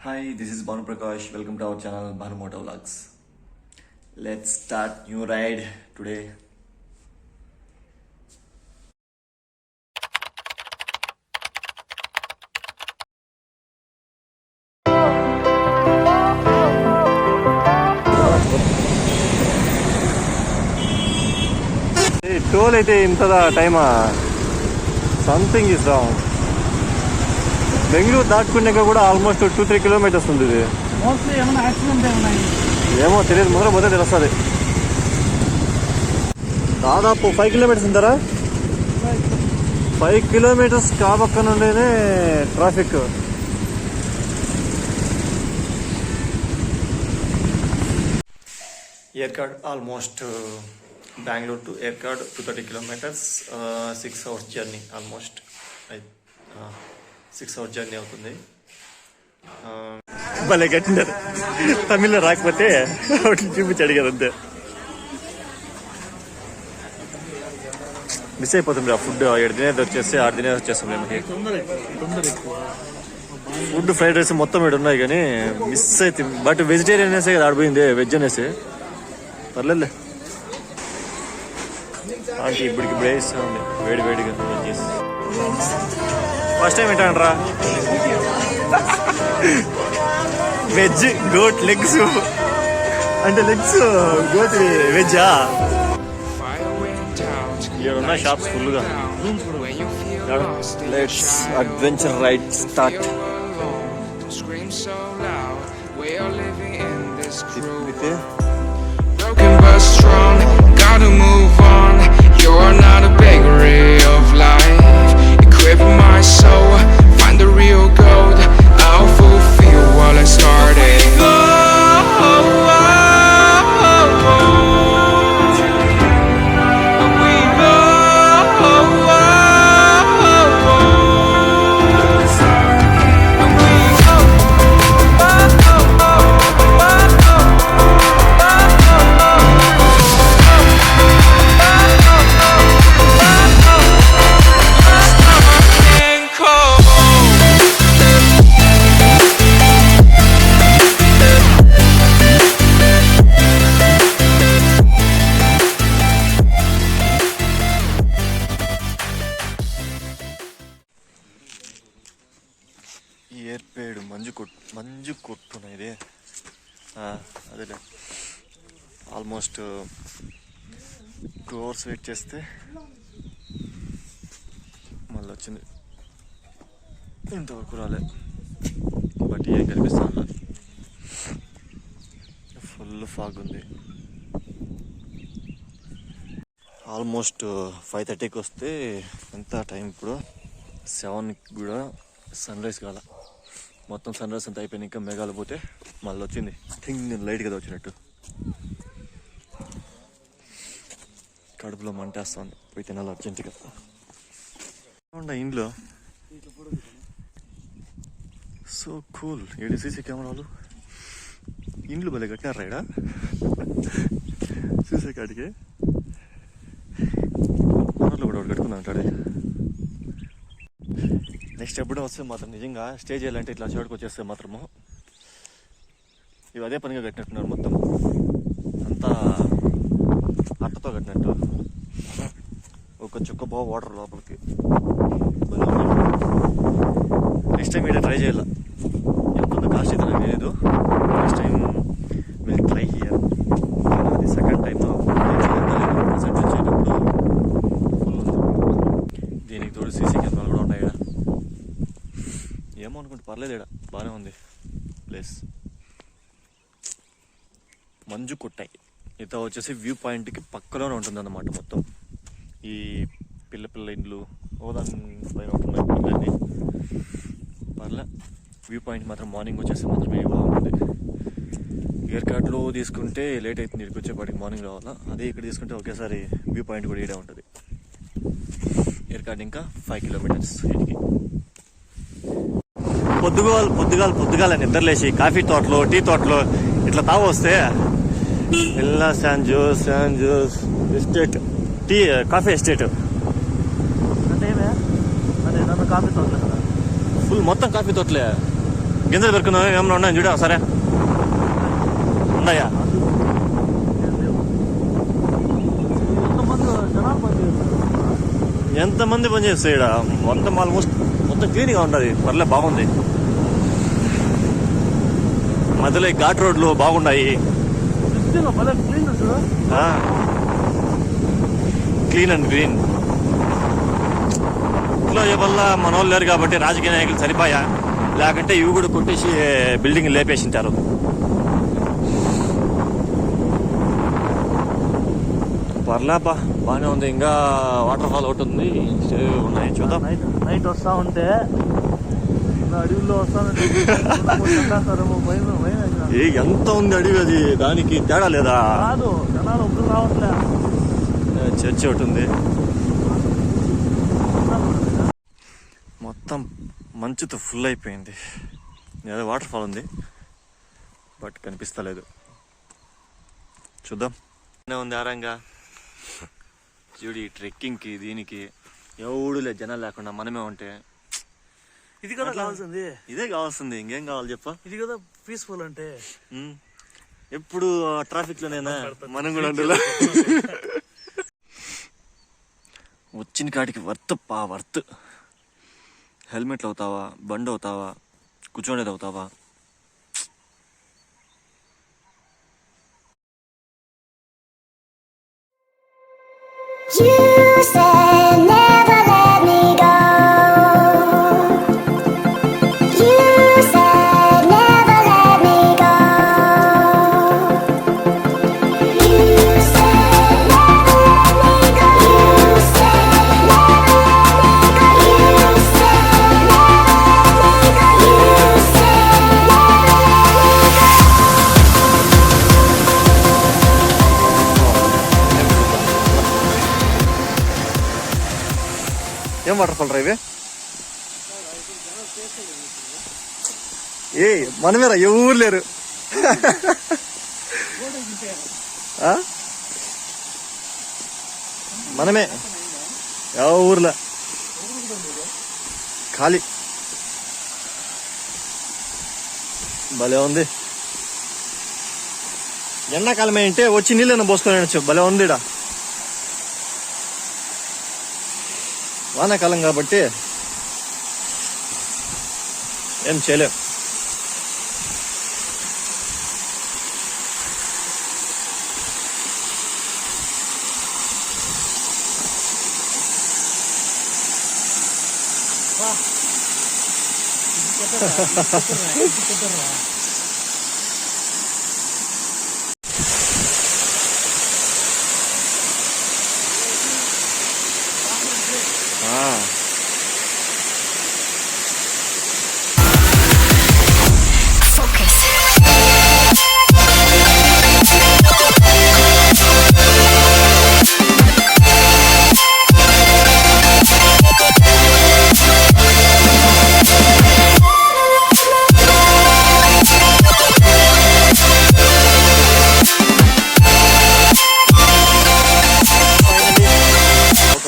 Hi, this is Banu Prakash. Welcome to our channel Banu Moto Vlogs. Let's start new ride today. Toll అయితే ఇంతదా టైమా something is wrong. Bengaluru దాటుకున్నాక కూడా almost 2-3 kilometres ఉంది ఇది. ఏమో తెలియదు, మొదలు తెలుస్తుంది. దాదాపు 5 కిలోమీటర్స్ ఉంటారా? 5 కిలోమీటర్స్ కాబక్క నుండేనే traffic. Aircard almost Bangalore to Aircard 230 kilometers, 6 hours journey almost. 6 hours journey అవుతుంది. భలే కట్టినారు. తమిళ్లో రాకపోతే ఒకటి చూపించి అడిగారు అంతే. మిస్ అయిపోతుంది ఆ ఫుడ్. 7 తినేది వచ్చేసి 6 తినేది వచ్చేస్తాం మేము. ఫుడ్ ఫ్రైడ్ రైస్ మొత్తం 7 ఉన్నాయి కానీ మిస్ అవుతుంది. బట్ వెజిటేరియన్ అనేసే కదా ఆడిపోయింది, వెజ్ అనేసి పర్లేదులే. ఆంటీ ఇప్పటికి ఇప్పుడే ఉంది వేడి వేడిగా వెజ్. ఫస్ట్ టైం ఏంటంటారా వెజ్ గోట్ లెగ్స్ అంటే లెగ్స్ గోట్ వెజ్జా? ఇక్కడ షాప్స్ ఫుల్గా. Let's adventure ride start. Broken but strong, gotta move on. You're not a bakery of life. Equip my soul, find the real gold. I'll fulfill what I started. ఏర్పేడు మంజు కొట్టున్నాయి ఇది. అదేలే almost 2 hours wait చేస్తే మళ్ళీ వచ్చింది. ఇంతవరకు రాలే, బట్ ఏం కనిపిస్తుంది. ఫుల్ ఫాగ్ ఉంది. ఆల్మోస్ట్ 5:30కి వస్తే ఎంత టైం ఇప్పుడు 7కి కూడా సన్ రైజ్ కాల. మొత్తం సన్ రైజ్ అంతా అయిపోయింది. ఇంకా మేఘాలు పోతే మళ్ళీ వచ్చింది. థింగ్ లైట్ కదా వచ్చినట్టు. కడుపులో మంటేస్తుంది. పోయి తినాలి అర్జెంటుగా. ఇంట్లో సో కూల్. 7 సీసీ కెమెరాలు. ఇండ్లు భలే కట్టినారు రైడా సీసీ కాడికి. మనలో కూడా ఒకటి కట్టుకుందాం అంటాడు. నెక్స్ట్ ఎప్పుడో వస్తే మాత్రం నిజంగా స్టే చేయాలంటే ఇట్లా చోటుకు వచ్చేస్తే మాత్రము ఇవి అదే పనిగా కట్టినట్టున్నారు. మొత్తం అంతా అట్టతో కట్టినట్టు. ఒక చుక్క బాగా వాటర్ లోపలికి. నెక్స్ట్ టైం ఇక్కడ ట్రై చేయాల. ఎంత కాస్ట్ అయితే నాకు తెలియదు. Next time will try here. అది సెకండ్ టైం ప్రజెంట్ వచ్చేటప్పుడు ఫుల్ ఉంది. దీనికి తోడు సీసీ కెమెరాలు కూడా ఉన్నాయి. ఏమో అనుకుంటే పర్లేదు. ఇక్కడ బాగానే ఉంది ప్లేస్. మంజు కొట్టాయి. ఇత వచ్చేసి వ్యూ పాయింట్కి పక్కలోనే ఉంటుంది అన్నమాట. మొత్తం ఈ పిల్ల ఇండ్లు ఓదాని పైన ఉంటున్నాయి. పర్లే వ్యూ పాయింట్ మాత్రం మార్నింగ్ వచ్చేసి మాత్రమే బాగుంటుంది. ఎయిర్కార్ట్లో తీసుకుంటే లేట్ అవుతుంది. ఇక్కడికి వచ్చేపాటికి మార్నింగ్ రావాలా. అదే ఇక్కడ తీసుకుంటే ఒకేసారి వ్యూ పాయింట్ కూడా ఈడే ఉంటుంది. ఎయిర్కార్ట్ ఇంకా 5 కిలోమీటర్స్ ఇంటికి. పొద్దుగాల నిద్రలేసి కాఫీ తోటలో టీ తోటలో ఇట్లా తాగు వస్తే ఎల్లా San Jose estate tea coffee estate అంటే కాఫీ తోటలే కదా. ఫుల్ మొత్తం కాఫీ తోటలే. గింజలు పెరుకున్నావు ఏమన్నా ఉన్నాయని చూడ సరే ఉన్నాయా? ఎంతమంది పని చేస్తాయి ఇక్కడ? మొత్తం ఆల్మోస్ట్ మొత్తం క్లీన్గా ఉంటుంది, పర్లే బాగుంది. మధ్యలో ఘాట్ రోడ్లు బాగున్నాయి, క్లీన్ అండ్ గ్రీన్. ఇంట్లో వల్ల మన వాళ్ళు లేరు కాబట్టి రాజకీయ నాయకులు సరిపోయా, లేకుంటే ఇవి కూడా కొట్టేసి బిల్డింగ్ లేపేసింటారు. పర్లేపా బాగానే ఉంది. ఇంకా వాటర్ ఫాల్ ఒకటి ఉంది, ఉన్నాయి చూద్దాం. నైట్ వస్తా ఉంటే అడవిలో వస్తానంటే ఎంత ఉంది అడవి, అది దానికి తేడా లేదా? కాదు జనాలు ఒప్పుడు రావట్లే. చర్చి ఒకటి ఉంది, మొత్తం మంచుతో ఫుల్ అయిపోయింది. ఏదో వాటర్ ఫాల్ ఉంది బట్ కనిపిస్తలేదు, చూద్దాం. ఉంది ఆరంగా చూడు, ఈ ట్రెక్కింగ్కి దీనికి ఎవడు లేదు, జనాలు లేకుండా మనమే ఉంటే ఇది కదా కావాల్సింది, ఇదే కావాల్సింది. ఇంకేం కావాలి చెప్ప? ఇది కదా పీస్ఫుల్ అంటే. ఎప్పుడు ట్రాఫిక్ లోనేనా మనం కూడా అందులో. వచ్చిన కాడికి వర్త్. హెల్మెట్లు అవుతావా, బండి అవుతావా, కూర్చోనేది అవుతావా? You said never let me go. You said never let me go. You said never let me go. You said never let me go. You said never let me go. You said ఏం water fall రా ఇవే? ఏ మనమేరా, ఎవరు లేరు. మనమే ఊర్లో ఖాళీ. భలే ఉంది. ఎండాకాలం ఏంటే వచ్చి నీళ్ళని పోసుకొని భలే ఉంది. ఇడ వానాకాలం కాబట్టి ఏం చేయలేం.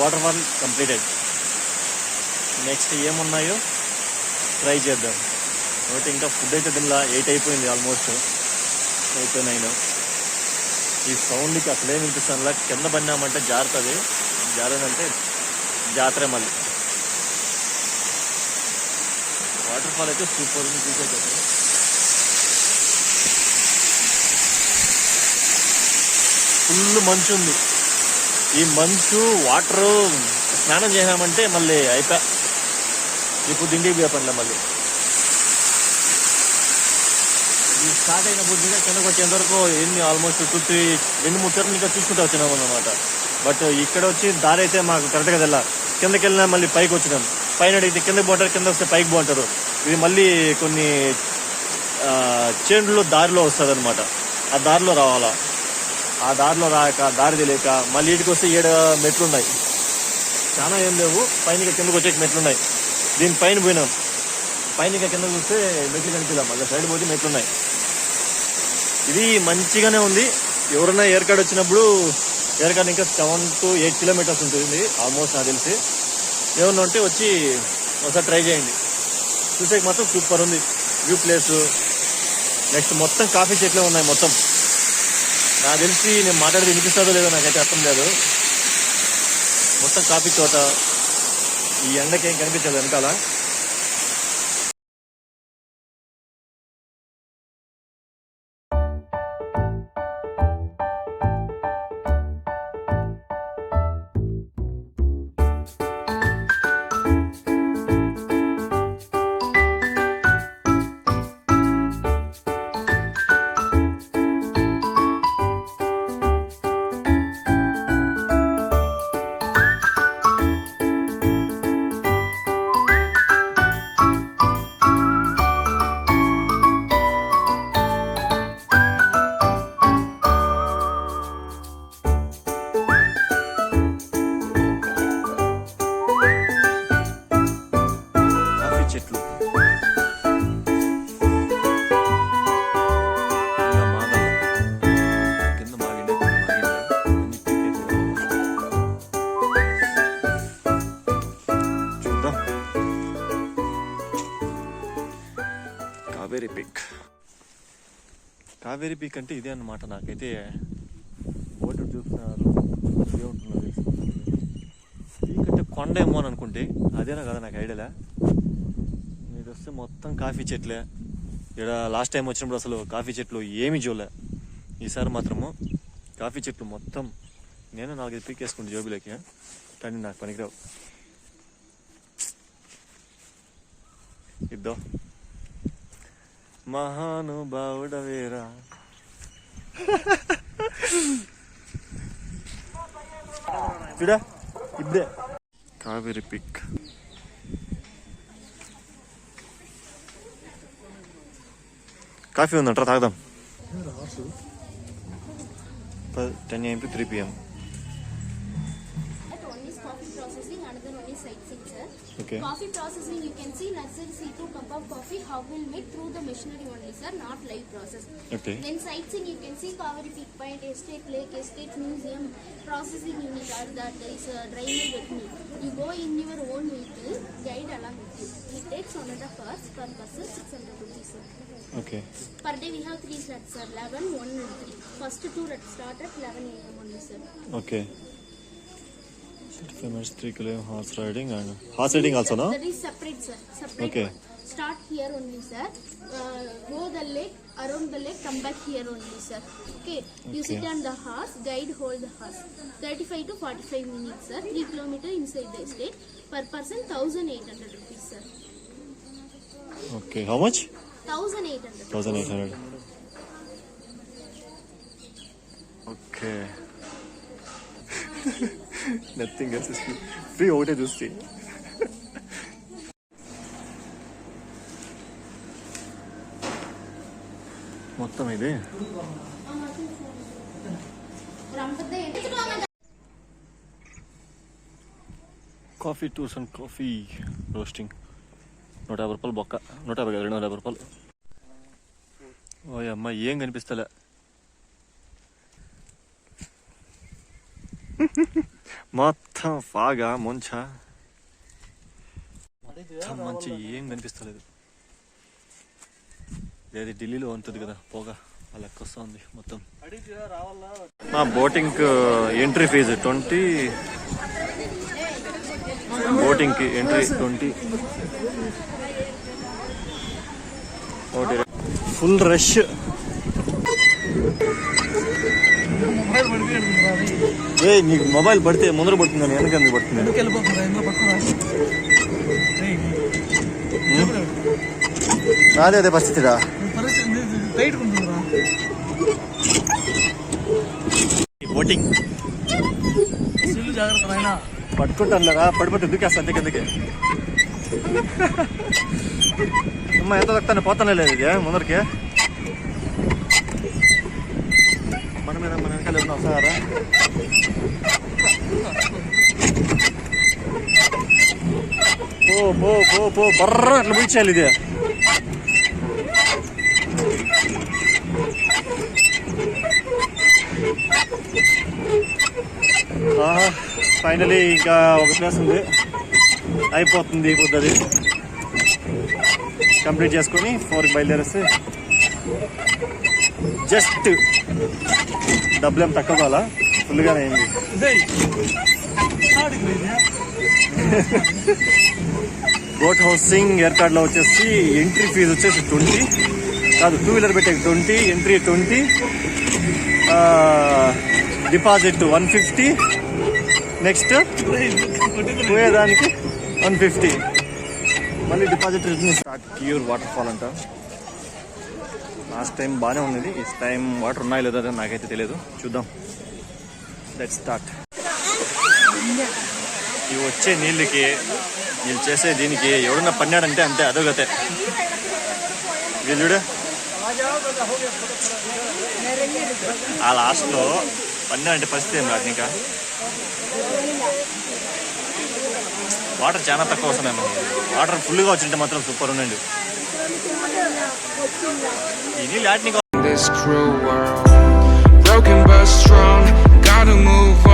Water fall completed. నెక్స్ట్ ఏమున్నాయో ట్రై చేద్దాం. ఒకటి ఇంకా ఫుడ్ అయితే దీనిలో 8 అయిపోయింది, ఆల్మోస్ట్ 8 9. ఈ సౌండ్కి అసలేం వినిపిస్తానులా. కింద పడినామంటే జారుతుంది, జారేదంటే జాతర. మళ్ళీ వాటర్ ఫాల్ అయితే సూపర్ ఉంది, చూసేటప్పుడు. ఫుల్ మంచు ఉంది. ఈ మంచు వాటర్ స్నానం చేసామంటే మళ్ళీ అయిపోయా, ఇప్పుడు దిండికి పోయపండి. మళ్ళీ ఈ స్టార్ట్ అయినప్పుడు ఇంకా కిందకు వచ్చేంత వరకు ఎన్ని ఆల్మోస్ట్ 2-3 సార్లు ఇంకా చూసుకుంటూ వచ్చినాం అన్నమాట. బట్ ఇక్కడ వచ్చి దారి అయితే మాకు కరెక్ట్గా తెల్ల. కిందకి వెళ్ళినా మళ్ళీ పైకి వచ్చినాం. పైన అడిగితే కిందకి పోతారు, కింద వస్తే పైకి పోంటారు. ఇది మళ్ళీ కొన్ని చేండ్లు దారిలో వస్తుంది అనమాట. ఆ దారిలో రావాలా, ఆ దారిలో రాక దారి తెలియక మళ్ళీ ఇంటికి వస్తే 7 మెట్లు ఉన్నాయి. చాలా ఏం లేవు, పైన కిందకు వచ్చే మెట్లు ఉన్నాయి. దీని పైన పోయినాం, పైన కింద చూస్తే మెట్లు కనిపిద్దాం. మళ్ళీ సైడ్ పోతే మెట్లు ఉన్నాయి. ఇది మంచిగానే ఉంది. ఎవరైనా ఏర్కాడ్ వచ్చినప్పుడు, ఏర్కాడ్ ఇంకా 7 to 8 కిలోమీటర్స్ ఉంటుంది ఆల్మోస్ట్ నాకు తెలిసి. ఏమన్నా ఉంటే వచ్చి ఒకసారి ట్రై చేయండి. చూసేకి మాత్రం సూపర్ ఉంది. వ్యూ ప్లేస్, నెక్స్ట్ మొత్తం కాఫీ చెట్లే ఉన్నాయి మొత్తం. నాకు తెలిసి నేను మాట్లాడితే వినిపిస్తుందో లేదో నాకైతే అర్థం లేదు. మొత్తం కాఫీ తోట, ఈ ఎండకి ఏం కనిపించదు వెనకాల. కాఫీ చెట్లు, ఇంకా మాగలు కింద మాగిండే అన్ని పీకేసారు. చూద్దాం. కావేరీ పీక్. కావేరీ పీక్ అంటే ఇదే అన్నమాట. నాకైతే బోర్డు చూస్తున్నారు ఏముంటున్నది పీక్ అంటే కొండ ఏమో అని అనుకుంటే అదేనా కదా నాకు ఐడియాలే. ఇది వస్తే మొత్తం కాఫీ చెట్లే. ఇక్కడ లాస్ట్ టైం వచ్చినప్పుడు అసలు కాఫీ చెట్లు ఏమీ చూడలే. ఈసారి మాత్రము కాఫీ చెట్లు మొత్తం. నేను 4-5 పీకేసుకుంటే జోబులకి, కానీ నాకు పనికిరావు. ఇద్దో మహానుభావుడవేరా. చూడా ఇద్దే కావేరీ పిక్. కాఫీ ఉందంటారా, తాగుదాం. 10 AM to 3 PM. That one is coffee processing, another one is sightseeing, sir. Okay. Coffee processing, you can see nursery C2 cup of coffee, how will make through the machinery only, sir, not live process. Okay. Then sightseeing, you can see Kaveri Peak Point, Estate Lake, Estate Museum, processing unit, or that is dry mill, wet mill. You go in your own vehicle, guide along with you. It takes 1.5 hours per person, 600 rupees, sir. Okay. Per day we have 3 slots, sir, 11, 1 and 3. First 2 start at 11 AM only, sir. Okay. 35 minutes, 3 km horse riding and horse riding also, no? That is separate, sir. Separate Okay. one. Start here only, sir. Go the lake, around the lake, come back here only, sir. Okay. You Okay. sit on the horse, guide hold the horse. 35 to 45 minutes, sir. 3 kilometer inside the estate. Per person 1,800 rupees, sir. Okay. How much? 1,800. 1,800. Okay. Nothing else is free. Free ఒకటే చూస్తే. మొత్తం ఇది coffee tours and coffee roasting. 150 రూపాయలు బొక్క. 150 కాదు, 250 రూపాయలు. ఓ అమ్మ ఏం కనిపిస్తలే. మొత్తం ఫాగా ముంచ మొత్తం మంచి ఏం కనిపిస్తలేదు. ఏది ఢిల్లీలో ఉంటుంది కదా పొగ, అలా వస్తుంది మొత్తం. మా బోటింగ్ ఎంట్రీ ఫీజు 20. బోటింగ్కి ఎంట్రీ 20. Full rush. ఏ నీకు మొబైల్ పడితే ముందర పడుతుందని వెనక పడుతుంది. నాదే అదే పరిస్థితిరా. బోటింగ్ జాగ్రత్త నాయనా. పట్టుకుంటాను లేరా, పడిపోతే దుకేస్తా అందుకే. అమ్మ ఎంత తక్కుతాను పోతానే లేదు ఇది ముందరికి. మన మీద మన వెనకాల ఉన్నాం సారా. పో పో పో పో బర్ర అట్లా ముగించాలి ఇది. ఫైనలీ ఇంకా ఒక ప్లేస్ ఉంది, అయిపోతుంది పొద్దుది. కంప్లీట్ చేసుకొని 4కి బయలుదేరేస్తే జస్ట్ డబ్బులు ఏం తక్కువ కావాలా, ఫుల్గానే అయింది. బోట్ హౌసింగ్ ఏర్కాడ్లో వచ్చేసి ఎంట్రీ ఫీజు వచ్చేసి 20 కాదు, 2 వీలర్ పెట్టే 20, ఎంట్రీ 20, డిపాజిట్ 150, నెక్స్ట్ పోయేదానికి 150, మళ్ళీ deposit return start. Cure water fall అంట. లాస్ట్ టైం బాగానే ఉన్నది, ఈ టైం వాటర్ ఉన్నాయో లేదో అని నాకైతే తెలియదు, చూద్దాం. Let's start. ఇవి వచ్చే నీళ్ళకి, వీళ్ళు చేసే దీనికి ఎవడన్నా పన్నాడంటే అంతే, అదోగతే. వీళ్ళు ఆ లాస్ట్లో పన్నాడంటే పరిస్థితి ఏం రాదు. ఇంకా వాటర్ చాలా తక్కువ వస్తున్నాయి. వాటర్ ఫుల్గా వచ్చింటే మాత్రం సూపర్ ఉండండి. ఈ నీళ్ళు ఆటిని This cruel world, broken but strong, gotta move on.